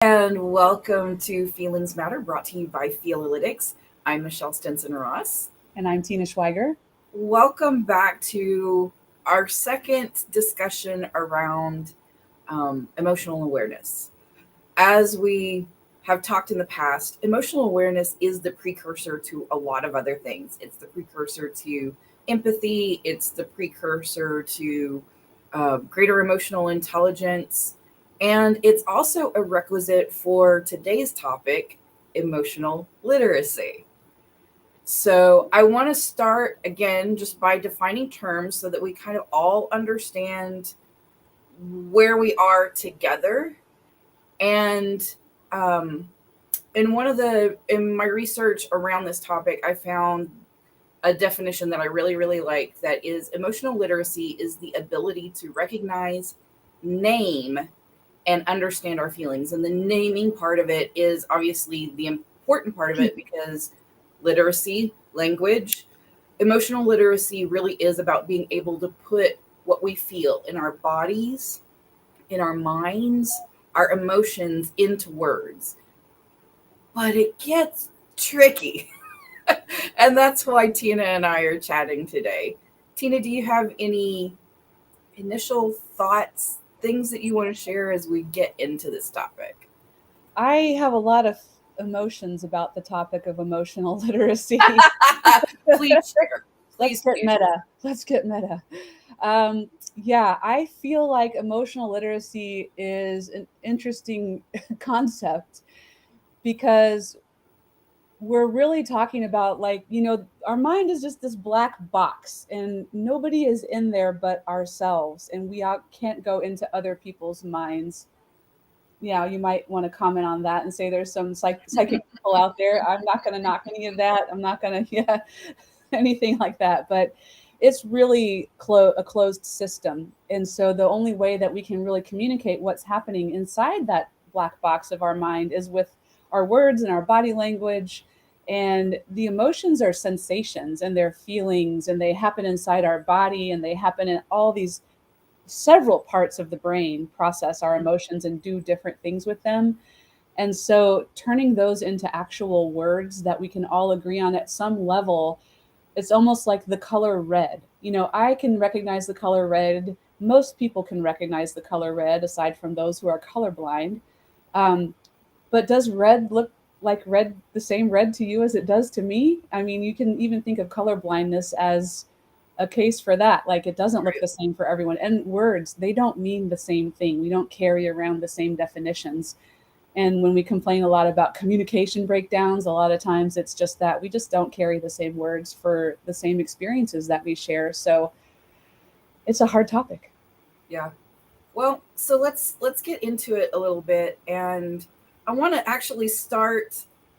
And welcome to Feelings Matter, brought to you by Feelalytics. I'm Michelle Stinson Ross. And I'm Tina Schweiger. Welcome back to our second discussion around emotional awareness. As we have talked in the past, emotional awareness is the precursor to a lot of other things. It's the precursor to empathy, it's the precursor to greater emotional intelligence, and it's also a requisite for today's topic, emotional literacy. So, I want to start again just by defining terms so that we kind of all understand where we are together. And um, in my research around this topic, I found a definition that I really, really like, that is emotional literacy is the ability to recognize, name, and understand our feelings. And the naming part of it is obviously the important part of it, because literacy, language, emotional literacy really is about being able to put what we feel in our bodies, in our minds, our emotions into words. But it gets tricky. And that's why Tina and I are chatting today. Tina, do you have any initial thoughts, things that you want to share as we get into this topic? I have a lot of emotions about the topic of emotional literacy. Please share. Let's Please, get please. meta. Let's get meta. Yeah, I feel like emotional literacy is an interesting concept because we're really talking about, like, our mind is just this black box and nobody is in there but ourselves, and can't go into other people's minds. Yeah, you might want to comment on that and say there's some psychic people out there. I'm not going to knock any of that. I'm not going to, yeah, anything like that. But it's really a closed system. And so the only way that we can really communicate what's happening inside that black box of our mind is with our words and our body language. And the emotions are sensations and they're feelings, and they happen inside our body, and they happen in all these several parts of the brain process our emotions and do different things with them. And so turning those into actual words that we can all agree on at some level, it's almost like the color red. I can recognize the color red. Most people can recognize the color red, aside from those who are colorblind. Um, but does red look like red, the same red to you as it does to me? I mean, you can even think of color blindness as a case for that. Like, it doesn't look the same for everyone. And words, they don't mean the same thing. We don't carry around the same definitions. And when we complain a lot about communication breakdowns, a lot of times it's just that we just don't carry the same words for the same experiences that we share. So it's a hard topic. Yeah. Well, so let's get into it a little bit, and I want to actually start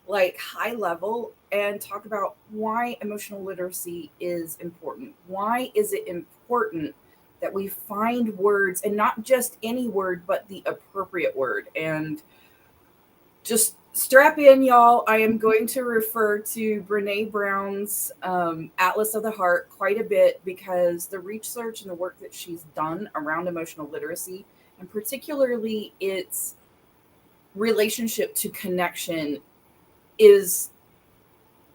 like high level and talk about why emotional literacy is important. Why is it important that we find words, and not just any word but the appropriate word? And just strap in, y'all. I am going to refer to Brene Brown's Atlas of the Heart quite a bit, because the research and the work that she's done around emotional literacy, and particularly its relationship to connection, is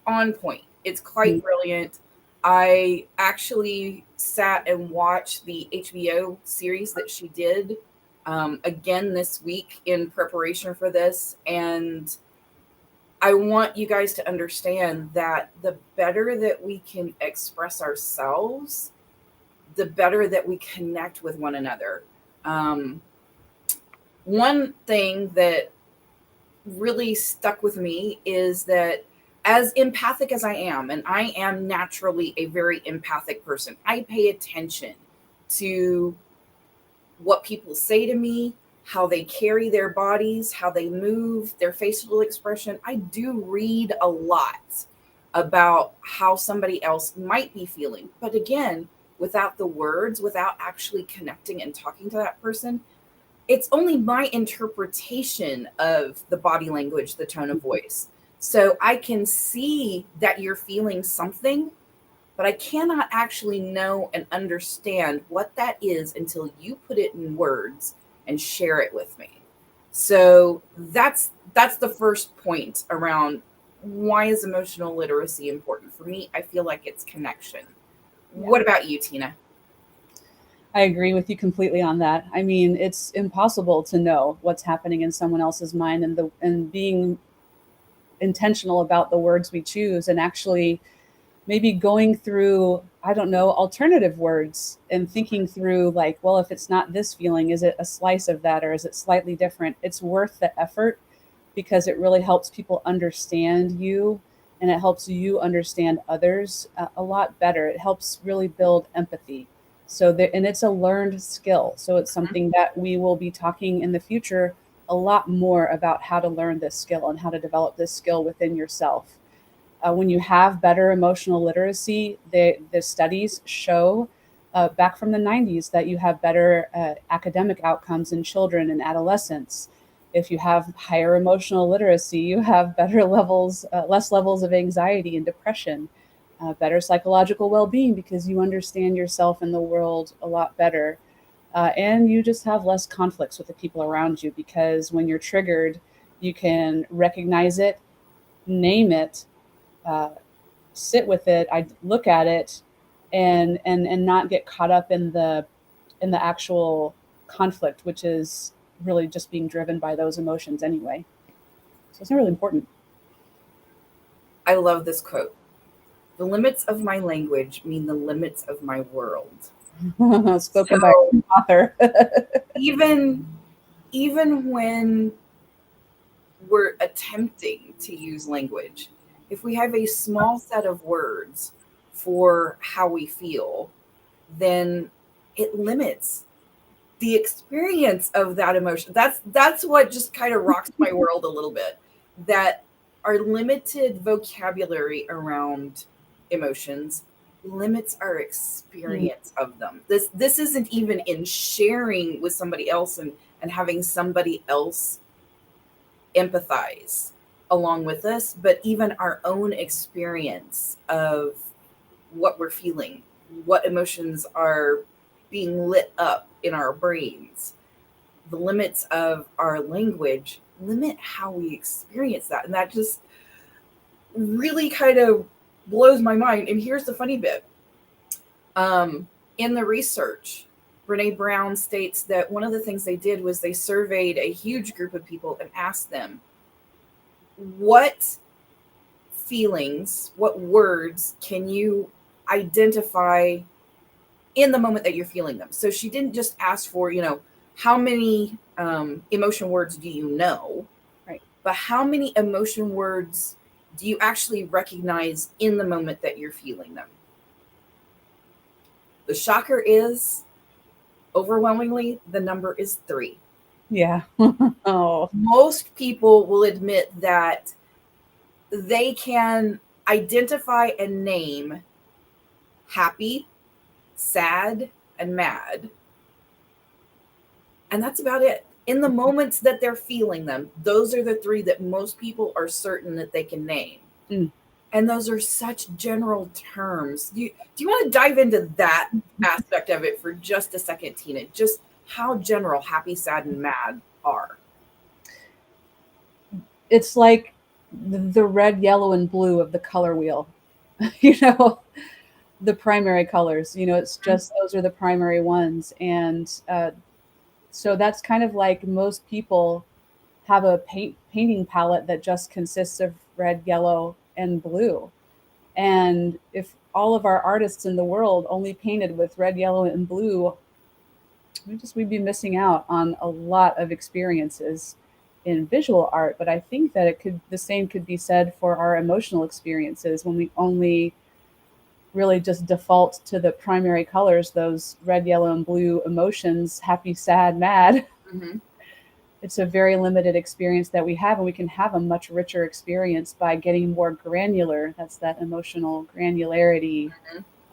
on point. It's quite brilliant. I actually sat and watched the HBO series that she did again this week in preparation for this. And I want you guys to understand that the better that we can express ourselves, the better that we connect with one another. Um, One thing that really stuck with me is that, as empathic as I am, and I am naturally a very empathic person, I pay attention to what people say to me, how they carry their bodies, how they move, their facial expression. I do read a lot about how somebody else might be feeling. But again, without the words, without actually connecting and talking to that person, it's only my interpretation of the body language, the tone of voice. So I can see that you're feeling something, but I cannot actually know and understand what that is until you put it in words and share it with me. So that's the first point around why is emotional literacy important. For me, I feel like it's connection. Yeah. What about you, Tina? I agree with you completely on that. I mean, it's impossible to know what's happening in someone else's mind, and being intentional about the words we choose, and actually maybe going through, I don't know, alternative words and thinking through, like, well, if it's not this feeling, is it a slice of that, or is it slightly different? It's worth the effort because it really helps people understand you, and it helps you understand others a lot better. It helps really build empathy. So there, and it's a learned skill. So it's something that we will be talking in the future a lot more about, how to learn this skill and how to develop this skill within yourself. When you have better emotional literacy, the studies show, back from the 90s, that you have better academic outcomes in children and adolescents. If you have higher emotional literacy, you have better levels, less levels of anxiety and depression, better psychological well being because you understand yourself and the world a lot better. And you just have less conflicts with the people around you because when you're triggered, you can recognize it, name it, uh, sit with it, I look at it, and not get caught up in the actual conflict, which is really just being driven by those emotions anyway. So it's not really important. I love this quote. The limits of my language mean the limits of my world. Spoken by So an author. even even when we're attempting to use language, if we have a small set of words for how we feel, then it limits the experience of that emotion. That's what just kind of rocks my world a little bit. That our limited vocabulary around emotions limits our Mm, experience of them. This isn't even in sharing with somebody else and having somebody else empathize along with us, but even our own experience of what we're feeling, what emotions are being lit up in our brains. The limits of our language limit how we experience that. And that just really kind of blows my mind. And here's the funny bit. In the research, Brene Brown states that one of the things they did was they surveyed a huge group of people and asked them, what feelings, what words can you identify in the moment that you're feeling them? So she didn't just ask for, how many emotion words do you know, right. but how many emotion words do you actually recognize in the moment that you're feeling them? The shocker is overwhelmingly the number is three. Yeah. Oh, Most people will admit that they can identify and name happy, sad, and mad. And that's about it. In the moments that they're feeling them, those are the three that most people are certain that they can name. mm. And those are such general terms. Do you want to dive into that aspect of it for just a second, Tina? Just how general happy, sad, and mad are. It's like the red, yellow, and blue of the color wheel. you know, the primary colors. It's just those are the primary ones, and so that's kind of like most people have a painting palette that just consists of red, yellow, and blue. And if all of our artists in the world only painted with red, yellow, and blue, we'd be missing out on a lot of experiences in visual art. But I think that the same could be said for our emotional experiences when we only really just default to the primary colors, those red, yellow, and blue emotions, happy, sad, mad. Mm-hmm. It's a very limited experience that we have, and we can have a much richer experience by getting more granular. That's that emotional granularity.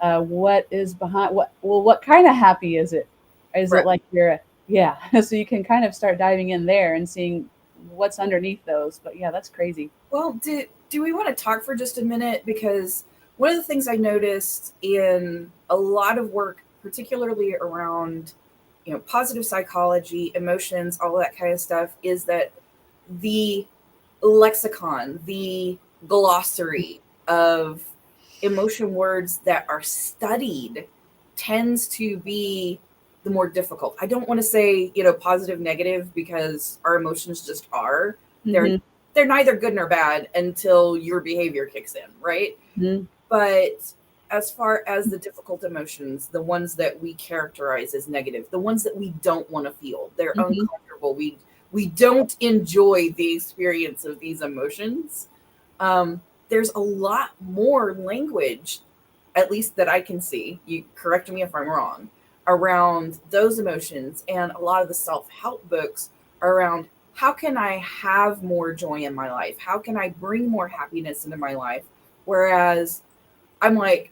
Mm-hmm. What is behind what? Well, what kind of happy is it? Is it Right. like you're, yeah? So you can kind of start diving in there and seeing what's underneath those. But yeah, that's crazy. Well, do we want to talk for just a minute? Because one of the things I noticed in a lot of work, particularly around positive psychology, emotions, all that kind of stuff, is that the lexicon, the glossary of emotion words that are studied tends to be the more difficult. I don't want to say, positive, negative, because our emotions just are. They're Mm-hmm. they're neither good nor bad until your behavior kicks in, right? Mm-hmm. But as far as the difficult emotions, the ones that we characterize as negative, the ones that we don't want to feel, they're Mm-hmm. uncomfortable. We don't enjoy the experience of these emotions. There's a lot more language, at least that I can see. You correct me if I'm wrong, around those emotions, and a lot of the self-help books are around how can I have more joy in my life? How can I bring more happiness into my life? Whereas I'm like,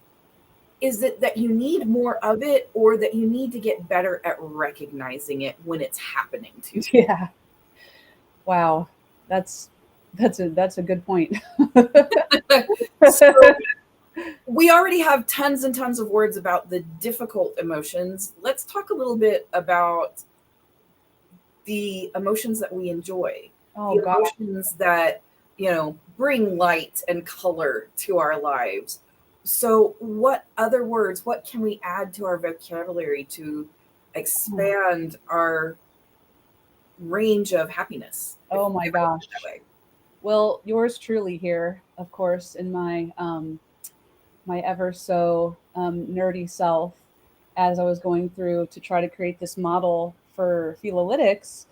is it that you need more of it, or that you need to get better at recognizing it when it's happening to Yeah. Wow. That's that's a good point. you? So we already have tons and tons of words about the difficult emotions. Let's talk a little bit about the emotions that we enjoy, Oh the God. emotions that, bring light and color to our lives. So, what other words, what can we add to our vocabulary to expand our range of happiness, Oh my if I put it that gosh. way? Well, yours truly here, of course, in my ever so nerdy self, as I was going through to try to create this model for philolytics,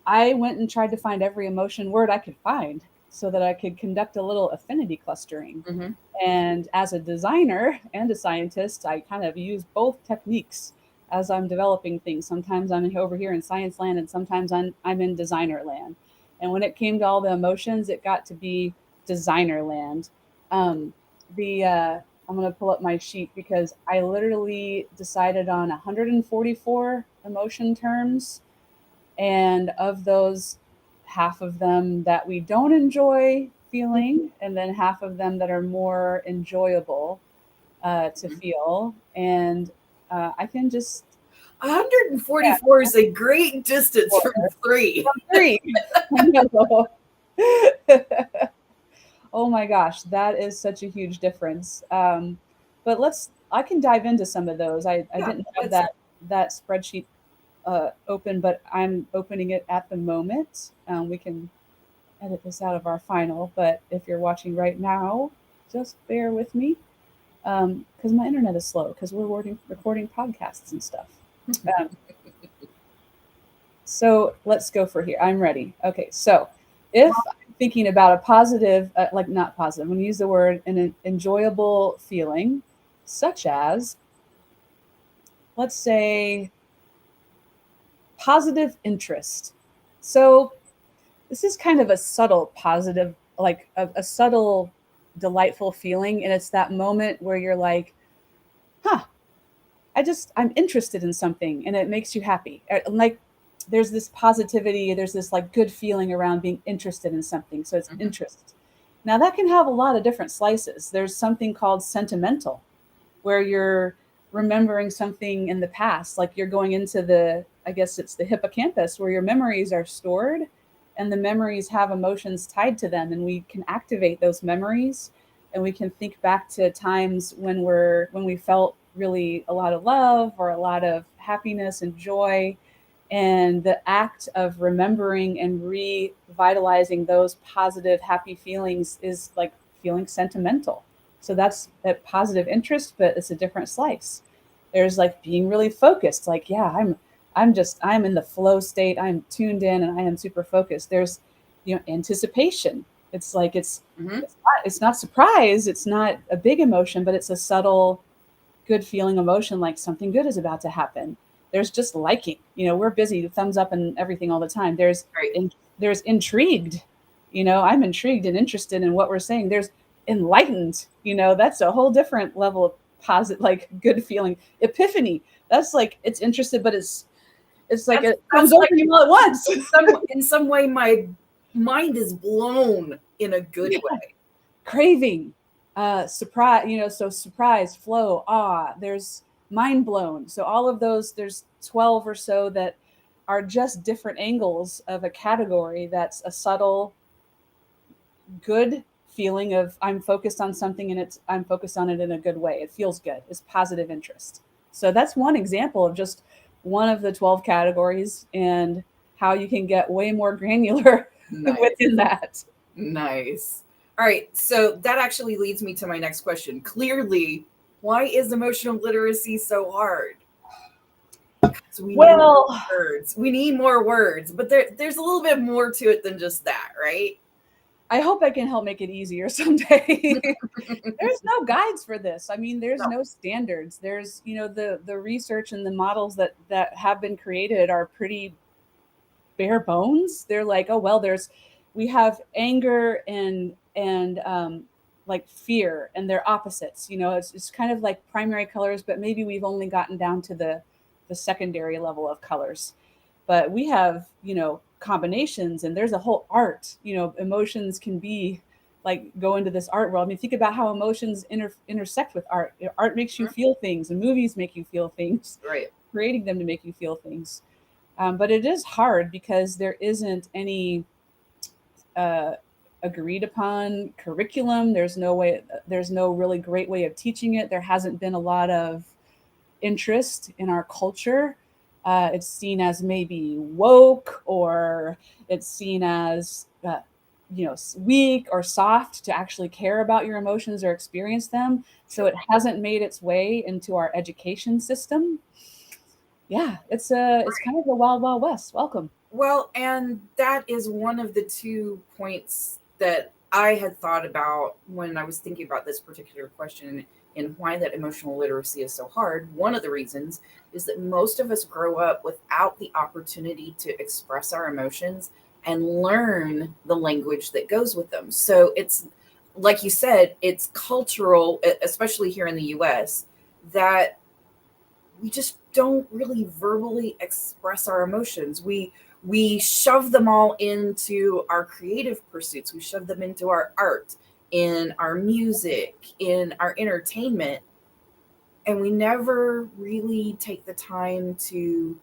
I went and tried to find every emotion word I could find so that I could conduct a little affinity clustering. Mm-hmm. And as a designer and a scientist, I kind of use both techniques as I'm developing things. Sometimes I'm over here in science land, and sometimes I'm in designer land. And when it came to all the emotions, it got to be designer land. Um, the I'm going to pull up my sheet because I literally decided on 144 emotion terms, and of those, half of them that we don't enjoy feeling, and then half of them that are more enjoyable to feel. And I can just, yeah, 144 is a great distance four, from three. three. I know. Oh my gosh, that is such a huge difference. But I can dive into some of those. I Yeah, didn't have let's. that spreadsheet open, but I'm opening it at the moment. We can edit this out of our final, but if you're watching right now, just bear with me because my internet is slow because we're recording podcasts and stuff. Um, so let's go for here. I'm ready. Okay, so if I'm thinking about a positive, like not positive, I'm going to use the word an enjoyable feeling, such as, let's say, positive interest. So this is kind of a subtle positive, like a subtle, delightful feeling. And it's that moment where you're like, huh, I'm interested in something and it makes you happy. Like there's this positivity, there's this like good feeling around being interested in something. So it's Mhm. interest. Now that can have a lot of different slices. There's something called sentimental, where you're remembering something in the past, like you're going into I guess it's the hippocampus where your memories are stored, and the memories have emotions tied to them, and we can activate those memories, and we can think back to times when we felt really a lot of love or a lot of happiness and joy. And the act of remembering and revitalizing those positive happy feelings is like feeling sentimental. So that's that positive interest, but it's a different slice. There's like being really focused, like, yeah, I'm in the flow state, I'm tuned in and I am super focused. There's, anticipation. It's like Mhm. it's not surprise, it's not a big emotion, but it's a subtle good feeling emotion, like something good is about to happen. There's just liking. We're busy, thumbs up and everything all the time. Right. There's intrigued. I'm intrigued and interested in what we're saying. There's enlightened. That's a whole different level of positive, like good feeling. Epiphany. That's like it's interested, but it's like That's it comes that's over like you all at once. in some way my mind is blown in a good Yeah. way. Craving, surprise. So surprise, flow, awe. There's mind blown. So all of those, there's 12 or so that are just different angles of a category that's a subtle, good feeling of I'm focused on something and I'm focused on it in a good way. It feels good. It's positive interest. So that's one example of just one of the 12 categories and how you can get way more granular Nice. within that. Nice. All right. So that actually leads me to my next question. Clearly, why is emotional literacy so hard? So we need Well, words. We need more words, but there's a little bit more to it than just that, right? I hope I can help make it easier someday. There's no guides for this. I mean, there's No. no standards. There's, the research and the models that have been created are pretty bare bones. They're like, oh well, we have anger and like fear, and they're opposites. It's kind of like primary colors, but maybe we've only gotten down to the secondary level of colors. But we have, combinations, and there's a whole art. Emotions can be like go into this art world. I mean, think about how emotions intersect with art. Art makes you feel things, and movies make you feel things, Right. creating them to make you feel things. But it is hard because there isn't any uh, agreed upon curriculum. There's no way. There's no really great way of teaching it. There hasn't been a lot of interest in our culture. It's seen as maybe woke, or it's seen as weak or soft to actually care about your emotions or experience them. So Sure. it hasn't made its way into our education system. Yeah, it's kind of the wild wild west. Welcome. Well, and that is one of the 2 points that I had thought about when I was thinking about this particular question and why that emotional literacy is so hard. One of the reasons is that most of us grow up without the opportunity to express our emotions and learn the language that goes with them. So it's like you said, it's cultural, especially here in the US, that we just don't really verbally express our emotions. We shove them all into our creative pursuits. We shove them into our art, in our music, in our entertainment, and we never really take the time to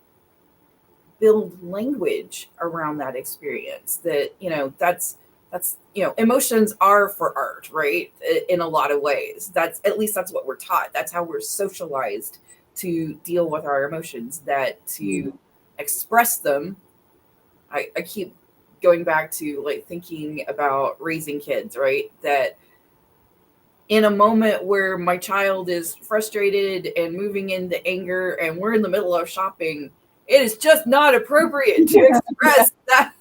build language around that experience. That that's emotions are for art, right? In a lot of ways. That's at least that's what we're taught. That's how we're socialized to deal with our emotions, that Mm. to express them. I keep going back to like thinking about raising kids, right? That in a moment where my child is frustrated and moving into anger and we're in the middle of shopping, it is just not appropriate to express that,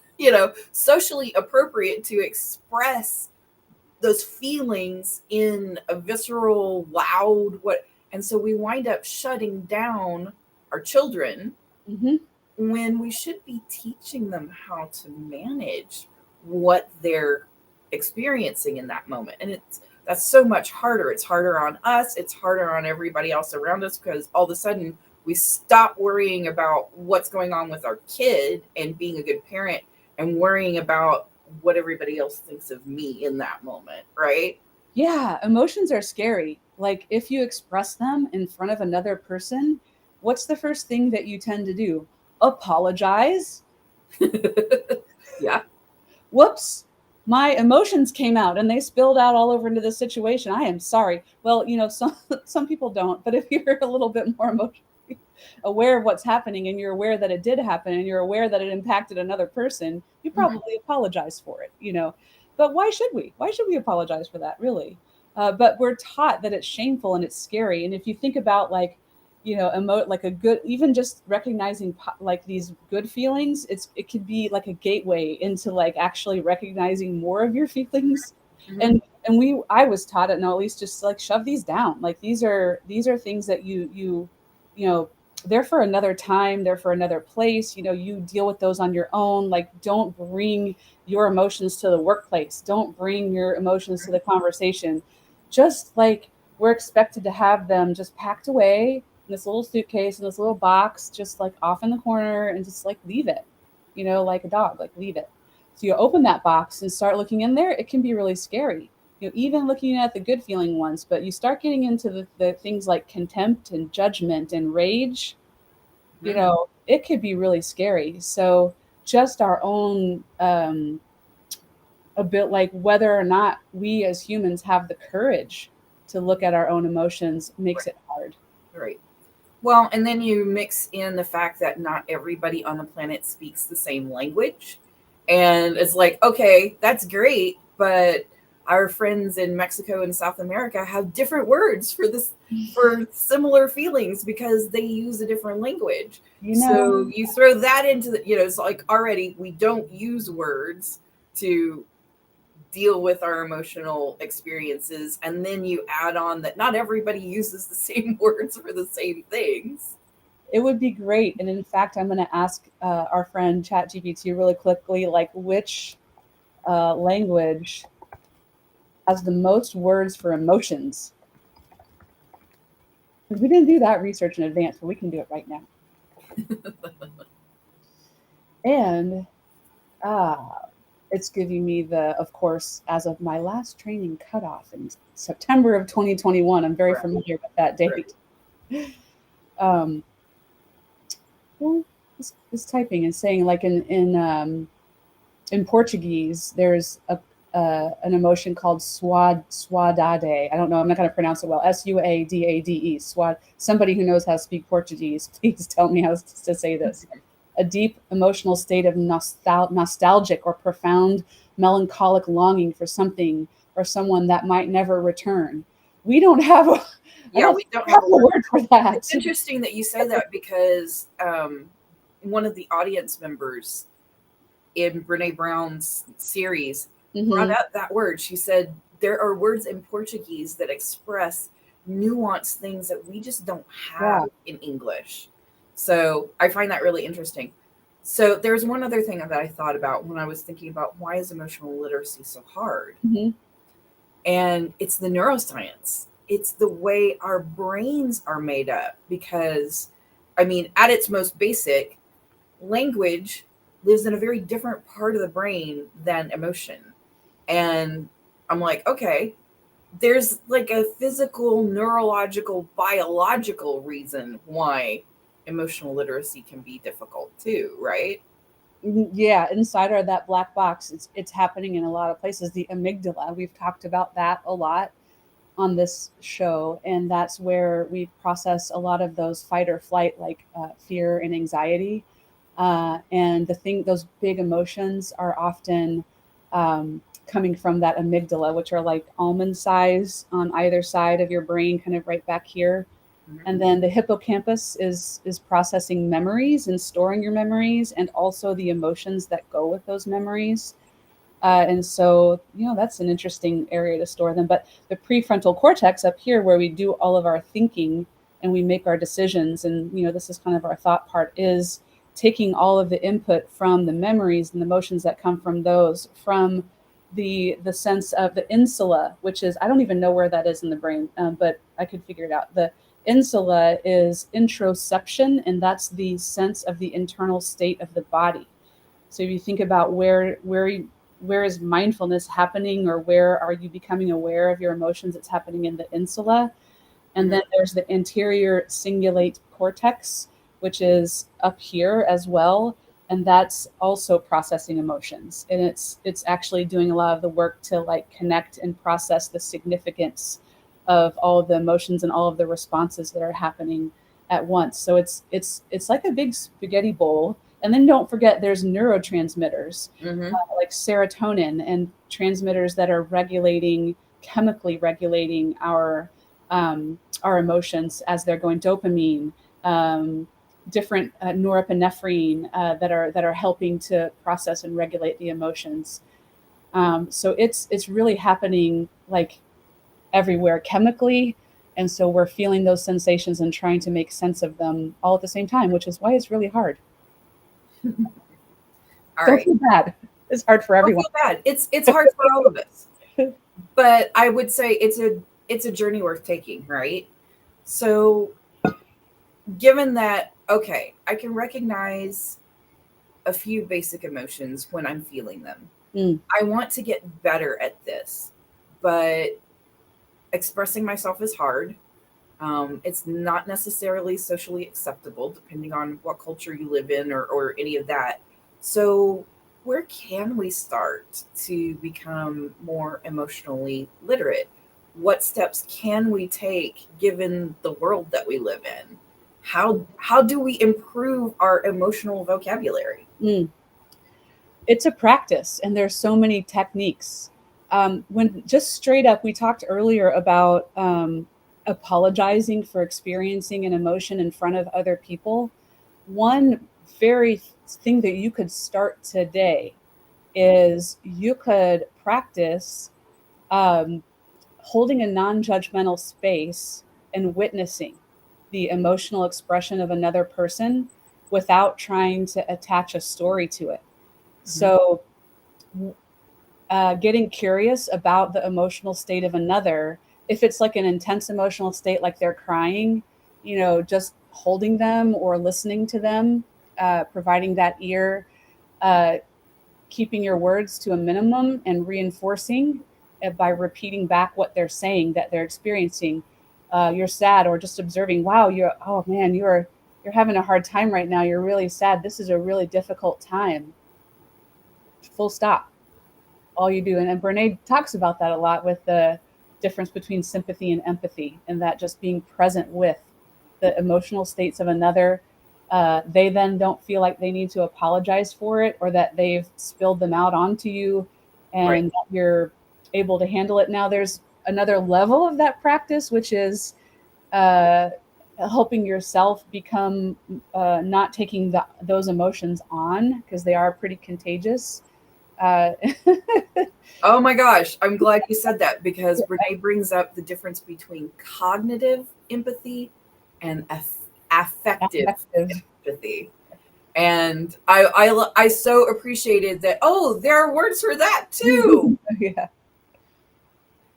socially appropriate to express those feelings in a visceral, loud what. And so we wind up shutting down our children Hmm. when we should be teaching them how to manage what they're experiencing in that moment. And that's so much harder. It's harder on us, it's harder on everybody else around us, because all of a sudden we stop worrying about what's going on with our kid and being a good parent and worrying about what everybody else thinks of me in that moment, right? Yeah, emotions are scary. Like if you express them in front of another person, what's the first thing that you tend to do? Apologize. Yeah. Whoops, my emotions came out and they spilled out all over into this situation. I am sorry. Well, some people don't, but if you're a little bit more emotionally aware of what's happening, and you're aware that it did happen, and you're aware that it impacted another person, you Mhm. probably apologize for it. But why should we? Why should we apologize for that, really? But we're taught that it's shameful and it's scary. And if you think about like, like a good, even just recognizing like these good feelings, it could be like a gateway into like actually recognizing more of your feelings. Mhm. And I was taught it, no, at least just like shove these down. Like these are things that you know they're for another time, they're for another place. You deal with those on your own. Like, don't bring your emotions to the workplace, don't bring your emotions to the conversation. Just like we're expected to have them just packed away in this little suitcase, in this little box, just like off in the corner, and just like leave it, like a dog, like leave it. So you open that box and start looking in there, it can be really scary. even looking at the good feeling ones, but you start getting into the things like contempt and judgment and rage, Mhm. it could be really scary. So just our own, a bit like whether or not we as humans have the courage to look at our own emotions makes Right. it hard. Right. Well, and then you mix in the fact that not everybody on the planet speaks the same language. And it's like, okay, that's great, but our friends in Mexico and South America have different words for this, for similar feelings, because they use a different language. You know, So you throw that into the, it's like already we don't use words to deal with our emotional experiences, and then you add on that not everybody uses the same words for the same things. it would be great. And in fact, I'm going to ask our friend ChatGPT really quickly, like which language has the most words for emotions. Because we didn't do that research in advance, but we can do it right now. And uh, it's giving me the, of course, as of my last training cutoff in September of 2021. I'm very Right. familiar with that Right. date. Um, well, it's typing and saying like in Portuguese, there's an emotion called suadade. I don't know. I'm not going to pronounce it well. Suadade. Suad. Somebody who knows how to speak Portuguese, please tell me how to say this. A deep emotional state of nostalgic or profound melancholic longing for something or someone that might never return. We don't have a. I Yeah, don't we think don't we have have a a word. word for that. It's interesting that you say that, because one of the audience members in Brene Brown's series brought Hmm. up that word. She said there are words in Portuguese that express nuanced things that we just don't have Yeah. in English. So I find that really interesting. So there's one other thing that I thought about when I was thinking about why is emotional literacy so hard? Hmm. And it's the neuroscience. It's the way our brains are made up, because I mean, at its most basic, language lives in a very different part of the brain than emotion. And I'm like, okay, there's like a physical, neurological, biological reason why emotional literacy can be difficult too, right? Yeah, inside our that black box, it's happening in a lot of places. The amygdala, we've talked about that a lot on this show, and that's where we process a lot of those fight or flight, like fear and anxiety. And those big emotions are often coming from that amygdala, which are like almond size on either side of your brain, kind of right back here. Mhm. And then the hippocampus is processing memories and storing your memories, and also the emotions that go with those memories. And so, that's an interesting area to store them. But the prefrontal cortex up here, where we do all of our thinking and we make our decisions, and this is kind of our thought part, is taking all of the input from the memories and the emotions that come from those, from the sense of the insula, which is, I don't even know where that is in the brain, but I could figure it out. The insula is introception, and that's the sense of the internal state of the body. So if you think about where is mindfulness happening, or where are you becoming aware of your emotions, it's happening in the insula. And Mhm. then there's the anterior cingulate cortex, which is up here as well, and that's also processing emotions. And it's actually doing a lot of the work to like connect and process the significance of all of the emotions and all of the responses that are happening at once. So it's like a big spaghetti bowl. And then don't forget there's neurotransmitters Mhm. like serotonin, and transmitters that are chemically regulating our emotions as they're going, dopamine, different norepinephrine that are helping to process and regulate the emotions. So it's really happening like everywhere chemically, and so we're feeling those sensations and trying to make sense of them all at the same time, which is why it's really hard. All Don't right. feel bad. It's hard for Don't everyone. feel bad. It's hard for all of us. But I would say it's a journey worth taking, right? So given that, okay, I can recognize a few basic emotions when I'm feeling them. Mm, I want to get better at this. but expressing myself is hard. It's not necessarily socially acceptable, depending on what culture you live in or any of that. So, where can we start to become more emotionally literate? What steps can we take given the world that we live in? How do we improve our emotional vocabulary? Mm. It's a practice, and there's so many techniques. When just straight up, we talked earlier about apologizing for experiencing an emotion in front of other people. One very thing that you could start today is you could practice um, holding a non-judgmental space and witnessing the emotional expression of another person without trying to attach a story to it. Mhm. So, getting curious about the emotional state of another, if it's like an intense emotional state, like they're crying, just holding them or listening to them, providing that ear, uh, keeping your words to a minimum and reinforcing it by repeating back what they're saying that they're experiencing. You're sad, or just observing, wow, oh man, you're having a hard time right now. You're really sad. This is a really difficult time. Full stop. All you do. And Brene talks about that a lot with the difference between sympathy and empathy, and that just being present with the emotional states of another. They then don't feel like they need to apologize for it or that they've spilled them out onto you, Right. and you're able to handle it. Now, there's another level of that practice, which is uh, helping yourself become not taking those emotions on, because they are pretty contagious. Uh, Oh my gosh, I'm glad you said that because Brene brings up the difference between cognitive empathy and affective Affective. empathy. And I so appreciated that. Oh, there are words for that too. Yeah.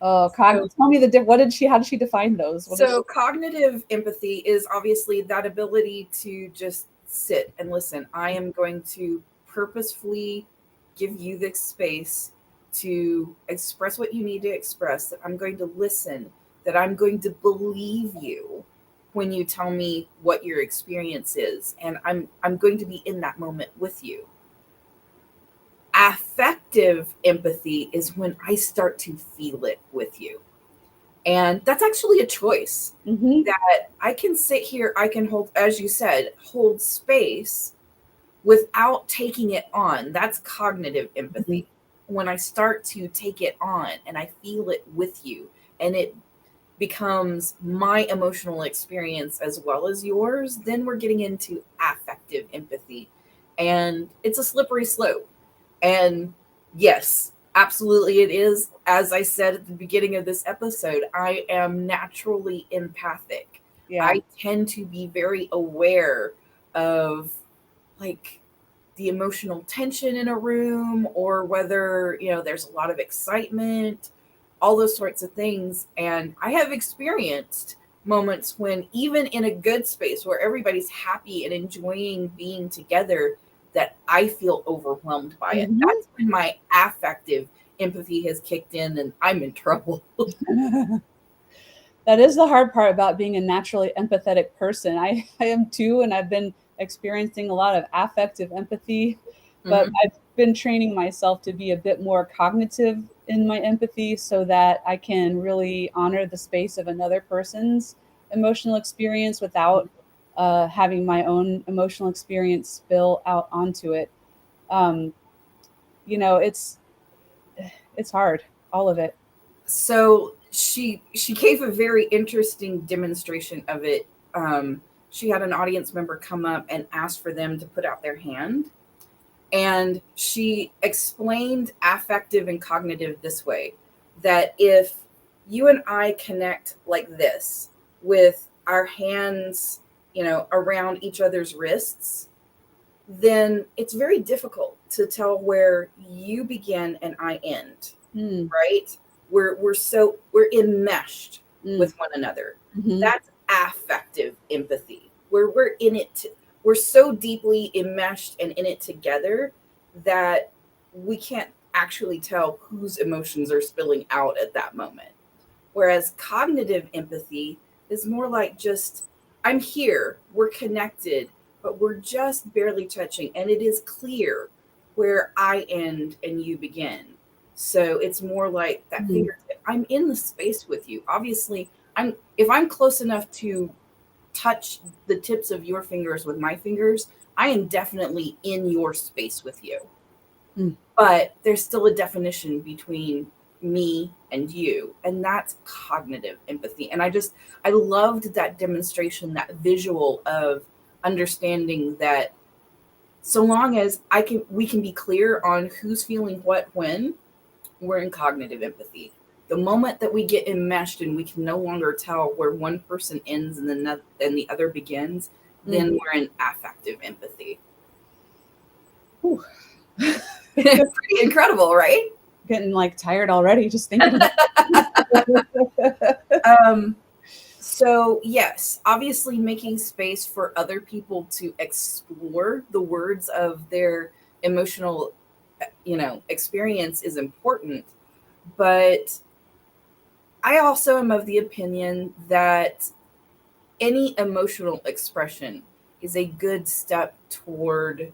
Oh, So, tell me how did she define those? What is so cognitive empathy is obviously that ability to just sit and listen. I am going to purposefully give you the space to express what you need to express, that I'm going to listen, that I'm going to believe you when you tell me what your experience is, and I'm going to be in that moment with you. Affective empathy is when I start to feel it with you. And that's actually a choice mm-hmm, that I can sit here, I can hold, as you said, hold space without taking it on. That's cognitive mm-hmm, empathy. When I start to take it on and I feel it with you, and it becomes my emotional experience as well as yours, then we're getting into affective empathy. And it's a slippery slope. And yes, absolutely it is. As I said at the beginning of this episode, I am naturally empathic. yeah. I tend to be very aware of like the emotional tension in a room, or whether, there's a lot of excitement, all those sorts of things. And I have experienced moments when, even in a good space where everybody's happy and enjoying being together, that I feel overwhelmed by it. Mm-hmm. That's when my affective empathy has kicked in and I'm in trouble. That is the hard part about being a naturally empathetic person. I am too, and I've been experiencing a lot of affective empathy, but Mhm. I've been training myself to be a bit more cognitive in my empathy so that I can really honor the space of another person's emotional experience without having my own emotional experience spill out onto it. Um, it's hard, all of it. So she gave a very interesting demonstration of it. She had an audience member come up and ask for them to put out their hand, and she explained affective and cognitive this way: that if you and I connect like this, with our hands, around each other's wrists, then it's very difficult to tell where you begin and I end, Hmm. right? We're enmeshed Mm. with one another. Mhm. That's affective empathy, where we're so deeply enmeshed and in it together that we can't actually tell whose emotions are spilling out at that moment. Whereas cognitive empathy is more like just, I'm here, we're connected, but we're just barely touching. And it is clear where I end and you begin. So it's more like that Mhm. fingertip. I'm in the space with you. Obviously, if I'm close enough to touch the tips of your fingers with my fingers, I am definitely in your space with you. Mm. But there's still a definition between me and you, and that's cognitive empathy. And I loved that demonstration, that visual of understanding that so long as we can be clear on who's feeling what when, we're in cognitive empathy. The moment that we get enmeshed and we can no longer tell where one person ends and then the other begins, Mm. then we're in affective empathy. Whew. Pretty incredible, right? Getting like tired already just thinking about it. Um, so yes, obviously making space for other people to explore the words of their emotional, experience is important. But I also am of the opinion that any emotional expression is a good step toward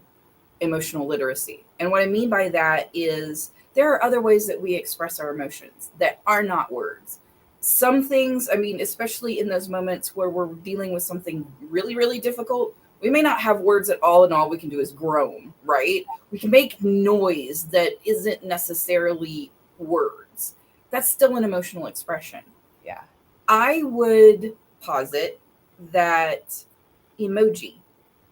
emotional literacy. And what I mean by that is there are other ways that we express our emotions that are not words. Some things, I mean, especially in those moments where we're dealing with something really, really difficult, we may not have words at all, and all we can do is groan, right? We can make noise that isn't necessarily words. That's still an emotional expression. Yeah. I would posit that emoji,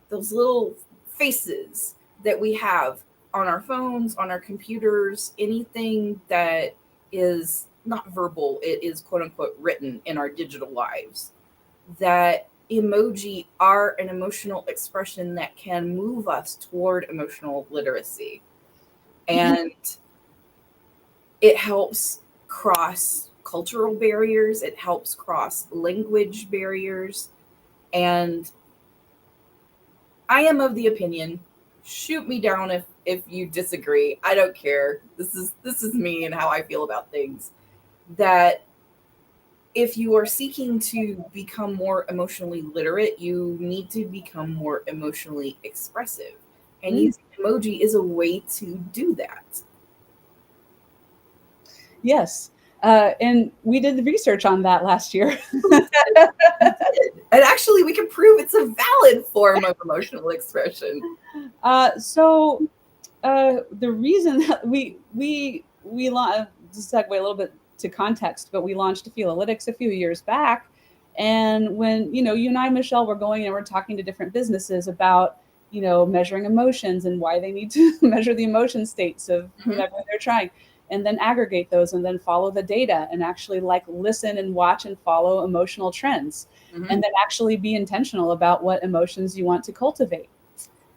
those little faces that we have on our phones, on our computers, anything that is not verbal, it is quote unquote written in our digital lives, that emoji are an emotional expression that can move us toward emotional literacy. And it helps cross cultural barriers, it helps cross language barriers. And I am of the opinion, shoot me down if you disagree. I don't care. This is me and how I feel about things. That if you are seeking to become more emotionally literate, you need to become more emotionally expressive. And Mm. using emoji is a way to do that. Yes. And we did the research on that last year. And actually, we can prove it's a valid form of emotional expression. So the reason that to segue a little bit to context, but we launched Feelalytics a few years back, and when you and I, Michelle, were going and we're talking to different businesses about measuring emotions and why they need to measure the emotion states of Mhm. whomever they're trying, and then aggregate those and then follow the data and actually like listen and watch and follow emotional trends, Mhm. and then actually be intentional about what emotions you want to cultivate.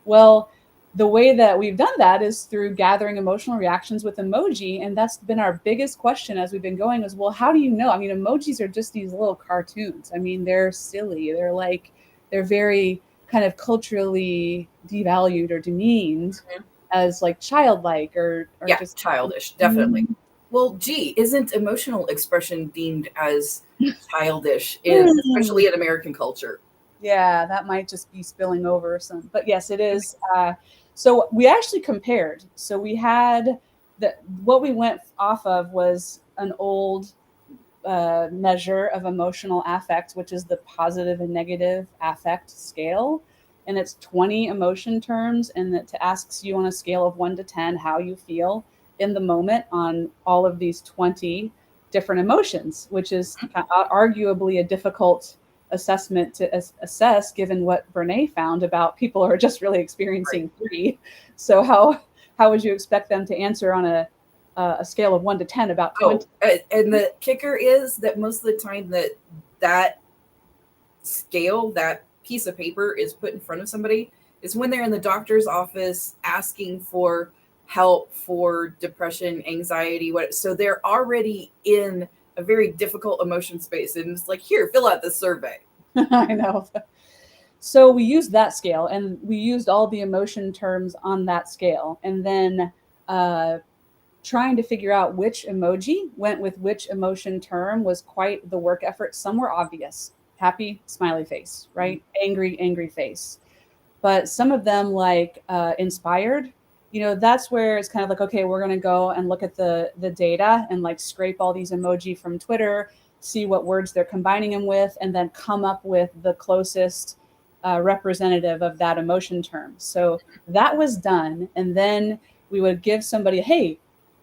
Well, the way that we've done that is through gathering emotional reactions with emoji. And that's been our biggest question as we've been going is, well, how do you know? I mean, emojis are just these little cartoons. I mean, they're silly. They're very kind of culturally devalued or demeaned Mhm. as like childlike or Yeah, just. childish, definitely. Mm. Well, gee, isn't emotional expression deemed as childish especially in American culture? Yeah, that might just be spilling over some, but yes, it is. So we actually compared. So we had what we went off of was an old measure of emotional affect, which is the positive and negative affect scale. And it's 20 emotion terms, and it asks you on a scale of 1 to 10 how you feel in the moment on all of these 20 different emotions, which is arguably a difficult assessment to assess given what Brene found about people who are just really Right. experiencing three. So how would you expect them to answer on a scale of 1 to 10 about 20? Oh, and the kicker is that most of the time that scale, that piece of paper is put in front of somebody is when they're in the doctor's office asking for help for depression, anxiety, what so they're already in a very difficult emotion space and it's like, here, fill out this survey. I know. So we used that scale and we used all the emotion terms on that scale. And then uh, trying to figure out which emoji went with which emotion term was quite the work effort. Some were obvious: happy, smiley face, right? Angry, angry face. But some of them, like inspired, that's where it's kind of like, okay, we're going to go and look at the data and like scrape all these emoji from Twitter, see what words they're combining them with, and then come up with the closest representative of that emotion term. So that was done. And then we would give somebody, hey,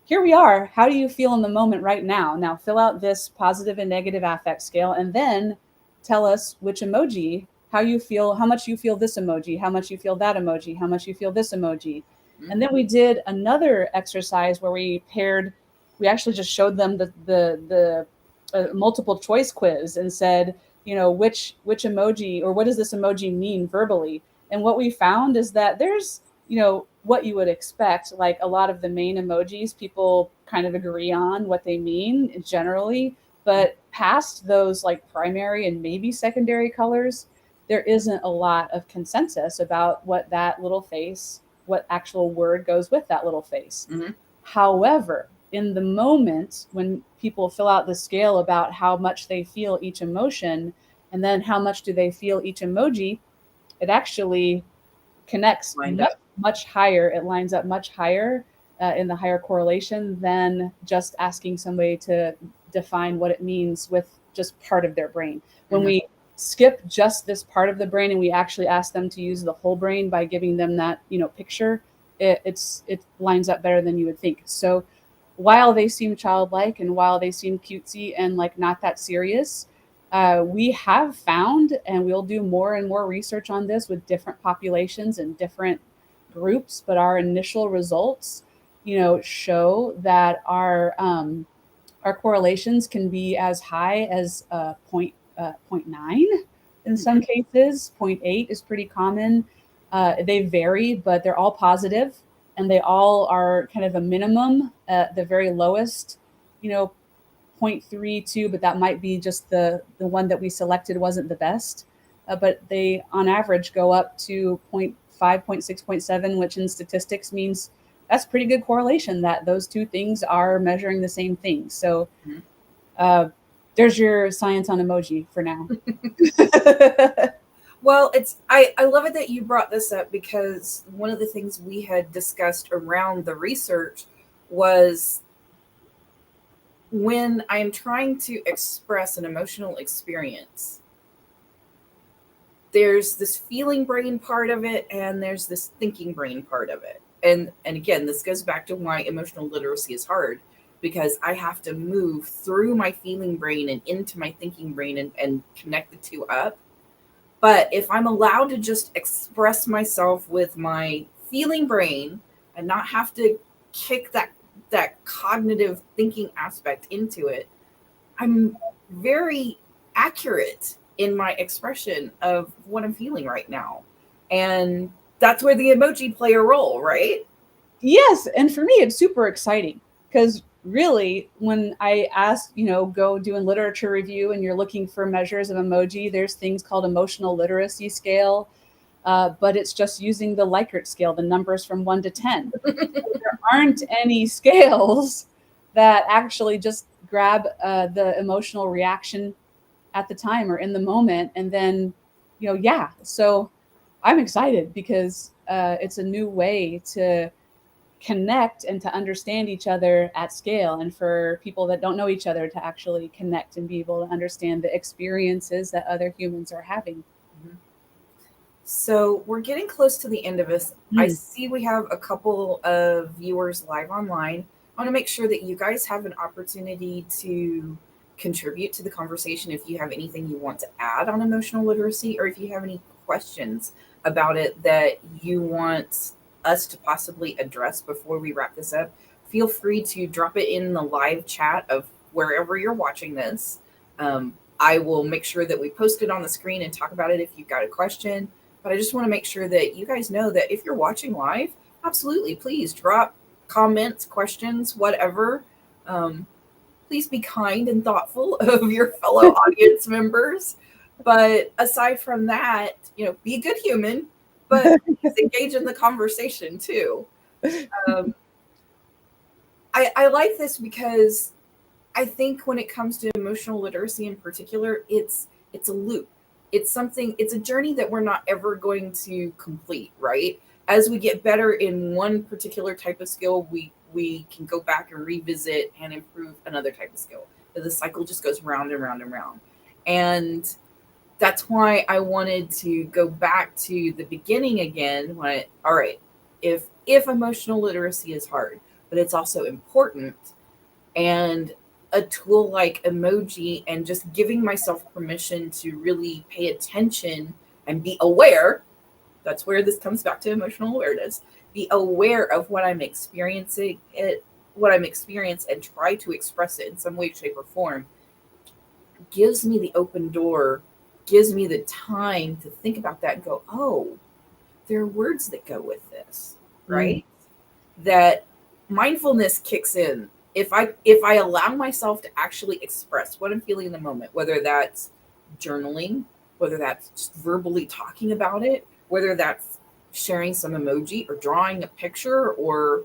here we are. How do you feel in the moment right now? Now fill out this positive and negative affect scale, and then tell us which emoji, how you feel, how much you feel this emoji, how much you feel that emoji, how much you feel this emoji. And then we did another exercise where we actually just showed them the multiple choice quiz and said, which emoji, or what does this emoji mean verbally? And what we found is that there's, what you would expect, like a lot of the main emojis, people kind of agree on what they mean generally, but past those like primary and maybe secondary colors, there isn't a lot of consensus about what that little face, what actual word goes with that little face. Mm-hmm. However, in the moment when people fill out the scale about how much they feel each emotion, and then how much do they feel each emoji, it actually connects much higher. It lines up much higher in the higher correlation than just asking somebody to define what it means with just part of their brain. When we skip just this part of the brain and we actually ask them to use the whole brain by giving them that, picture, it lines up better than you would think. So while they seem childlike and while they seem cutesy and like not that serious, we have found, and we'll do more and more research on this with different populations and different groups, but our initial results, show that our correlations can be as high as 0.9 in some cases. 0.8 is pretty common. They vary, but they're all positive, and they all are kind of a minimum. The very lowest, 0.32, but that might be just the one that we selected wasn't the best. But they, on average, go up to 0.5, 0.6, 0.7, which in statistics means that's pretty good correlation that those two things are measuring the same thing. So there's your science on emoji for now. Well, I love it that you brought this up, because one of the things we had discussed around the research was when I'm trying to express an emotional experience, there's this feeling brain part of it and there's this thinking brain part of it. And again, this goes back to why emotional literacy is hard, because I have to move through my feeling brain and into my thinking brain and connect the two up. But if I'm allowed to just express myself with my feeling brain and not have to kick that cognitive thinking aspect into it, I'm very accurate in my expression of what I'm feeling right now. And that's where the emoji play a role, right? Yes. And for me, it's super exciting because really, when I asked, go doing literature review and you're looking for measures of emoji, there's things called emotional literacy scale, but it's just using the Likert scale, the numbers from 1 to 10. There aren't any scales that actually just grab the emotional reaction at the time or in the moment. And then, so I'm excited because it's a new way to connect and to understand each other at scale, and for people that don't know each other to actually connect and be able to understand the experiences that other humans are having. So we're getting close to the end of this. I see we have a couple of viewers live online. I want to make sure that you guys have an opportunity to contribute to the conversation if you have anything you want to add on emotional literacy, or if you have any questions about it that you want us to possibly address before we wrap this up. Feel free to drop it in the live chat of wherever you're watching this. I will make sure that we post it on the screen and talk about it if you've got a question. But I just want to make sure that you guys know that if you're watching live, absolutely, please drop comments, questions, whatever. Please be kind and thoughtful of your fellow audience members. But aside from that, be a good human, but please engage in the conversation too. I like this because I think when it comes to emotional literacy in particular, it's a loop. It's something, it's a journey that we're not ever going to complete, right? As we get better in one particular type of skill, we can go back and revisit and improve another type of skill. But the cycle just goes round and round and round. And that's why I wanted to go back to the beginning again. When all right, if emotional literacy is hard, but it's also important, and a tool like emoji and just giving myself permission to really pay attention and be aware, that's where this comes back to emotional awareness. Be aware of what I'm experiencing, what I'm experiencing, and try to express it in some way, shape, or form, gives me the open door, gives me the time to think about that and go, oh, there are words that go with this, Mm. right? That mindfulness kicks in if I allow myself to actually express what I'm feeling in the moment, whether that's journaling, whether that's just verbally talking about it, whether that's sharing some emoji or drawing a picture, or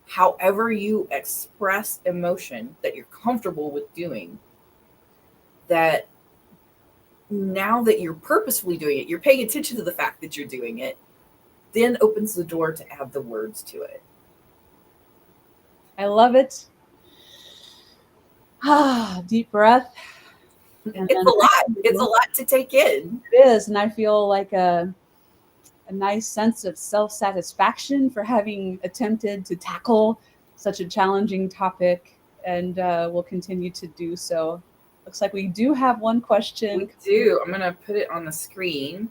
however you express emotion that you're comfortable with doing, that now that you're purposefully doing it, you're paying attention to the fact that you're doing it, then opens the door to add the words to it. I love it. Ah, deep breath. And It's then a lot. It's a lot to take in. it is. And I feel like a nice sense of self satisfaction for having attempted to tackle such a challenging topic, and will continue to do so. Looks like we do have one question. We do. I'm going to put it on the screen.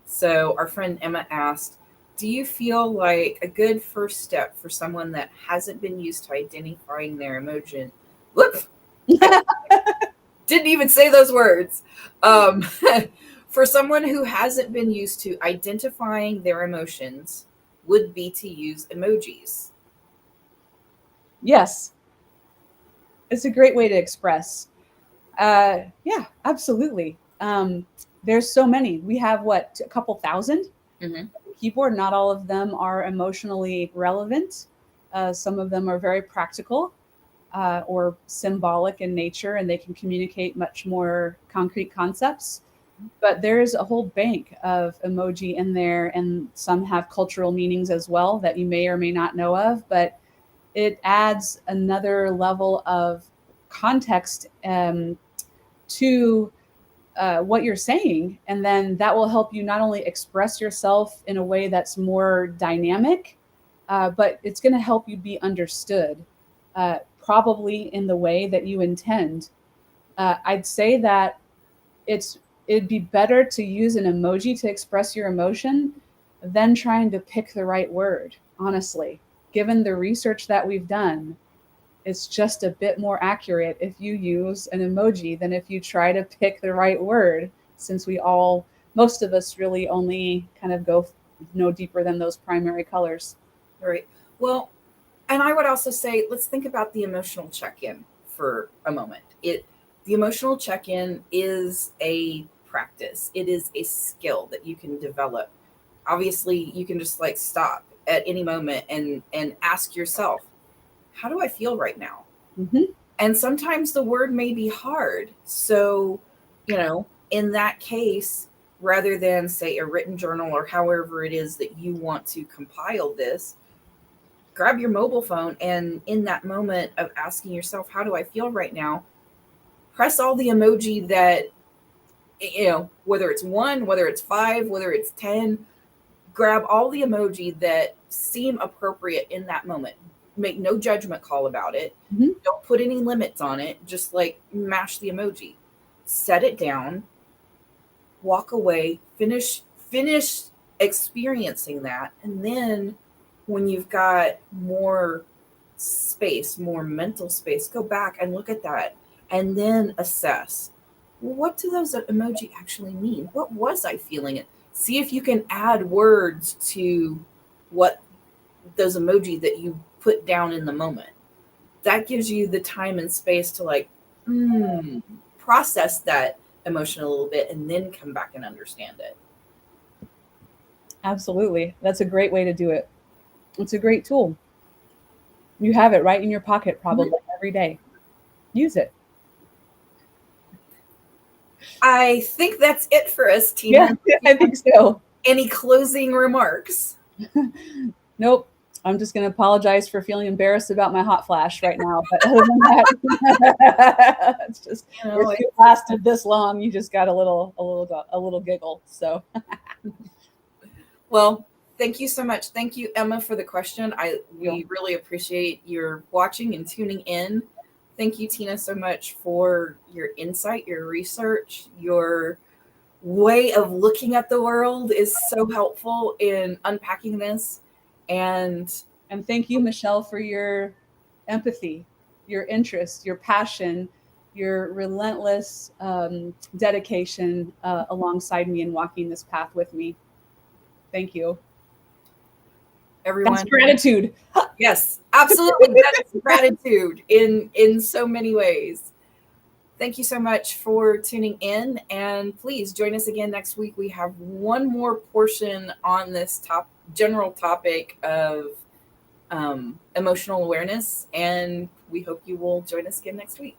So, our friend Emma asked, do you feel like a good first step for someone that hasn't been used to identifying their emotion? Whoops, didn't even say those words. Um, for someone who hasn't been used to identifying their emotions, would be to use emojis. Yes, it's a great way to express. Yeah, absolutely. There's so many. We have what, a couple thousand Mm-hmm. keyboard. Not all of them are emotionally relevant. Some of them are very practical, or symbolic in nature, and they can communicate much more concrete concepts. But there's a whole bank of emoji in there, and some have cultural meanings as well that you may or may not know of. But it adds another level of context, to what you're saying, and then that will help you not only express yourself in a way that's more dynamic, but it's going to help you be understood, probably in the way that you intend. I'd say that it'd be better to use an emoji to express your emotion than trying to pick the right word. Honestly, given the research that we've done, it's just a bit more accurate if you use an emoji than if you try to pick the right word, since most of us really only kind of go no deeper than those primary colors. Right. Well, and I would also say, let's think about the emotional check-in for a moment. The emotional check-in is a practice. It is a skill that you can develop. Obviously, you can just like stop at any moment and ask yourself, how do I feel right now? Mm-hmm. And sometimes the word may be hard. So, in that case, rather than say a written journal or however it is that you want to compile this, grab your mobile phone, and in that moment of asking yourself, how do I feel right now? Press all the emoji that, whether it's one, whether it's five, whether it's 10, grab all the emoji that seem appropriate in that moment. Make no judgment call about it. Mm-hmm. Don't put any limits on it. Just like mash the emoji, set it down, walk away, finish experiencing that, and then when you've got more space, more mental space, go back and look at that and then assess, well, what do those emoji actually mean? What was I feeling? It. See if you can add words to what those emoji that you put down in the moment. That gives you the time and space to like process that emotion a little bit and then come back and understand it. Absolutely. That's a great way to do it. It's a great tool. You have it right in your pocket probably every day. Use it. I think that's it for us, Yeah, Tina. I think so. Any closing remarks? Nope. I'm just going to apologize for feeling embarrassed about my hot flash right now. But other than that, it's just if you lasted this long, you just got a little giggle. So, well, thank you so much. Thank you, Emma, for the question. We really appreciate your watching and tuning in. Thank you, Tina, so much for your insight, your research, your way of looking at the world is so helpful in unpacking this. And thank you, Michelle, for your empathy, your interest, your passion, your relentless dedication alongside me and walking this path with me. Thank you. Everyone, that's gratitude. Yes, absolutely. That is gratitude in so many ways. Thank you so much for tuning in, and please join us again next week. We have one more portion on this general topic of emotional awareness, and we hope you will join us again next week.